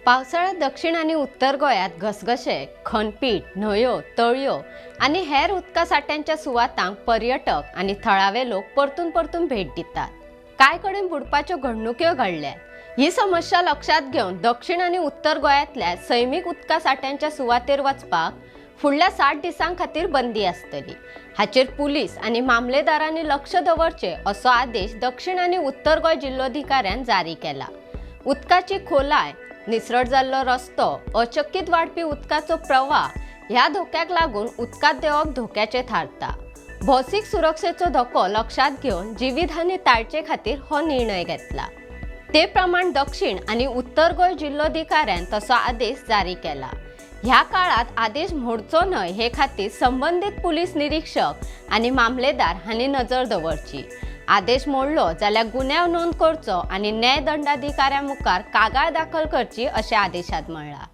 पावसाळ्यात दक्षिण आणि उत्तर गोंयात घसघशे, खणपीट, न्हंयो, तळयो आणि हेर उदका साठ्यांच्या सुवातांक पर्यटक आणि थळावे लोक परतून परतून भेट दितात। काय कडेन बुडपाच्यो घडणुक्यो घडल्यात। ही समस्या लक्षात घेऊन दक्षिण आणि उत्तर गोंयातल्या सैमीक उदका साठ्यांच्या सुवातेर वचपाक फुडल्या 60 दिसां खातीर बंदी आसतली। हाचेर पुलीस आणि मामलेदारांनी लक्ष दवरचे असो आदेश दक्षिण आणि उत्तर गोंय जिल्लोधिकाऱ्यान जारी केला। उदकाची खोलाय, निसरट जाल्लो रस्तो, अचकीत वाडपी उदकाचो प्रवाह ह्या धोक्याक लागून उदकांत देवप धोक्याचे थारता। भौशीक सुरक्षेचो धोको लक्षात घेऊन जीवितहानी टाळचे खातीर हो निर्णय घेतला। ते प्रमाण दक्षिण आणि उत्तर गोंय जिल्लोधिकाऱ्यान तसो आदेश जारी केला। ह्या काळात आदेश मोडचो न्हय हे खातीर संबंधित पुलीस निरीक्षक आणि मामलेदार हांणी नजर दवरची। आदेश मोडलो जाल्यार गुन्यांव नोंद करचो आणि न्याय दंडाधिकाऱ्या मुखार कागाळ दाखल करची अशें आदेशांत म्हळां।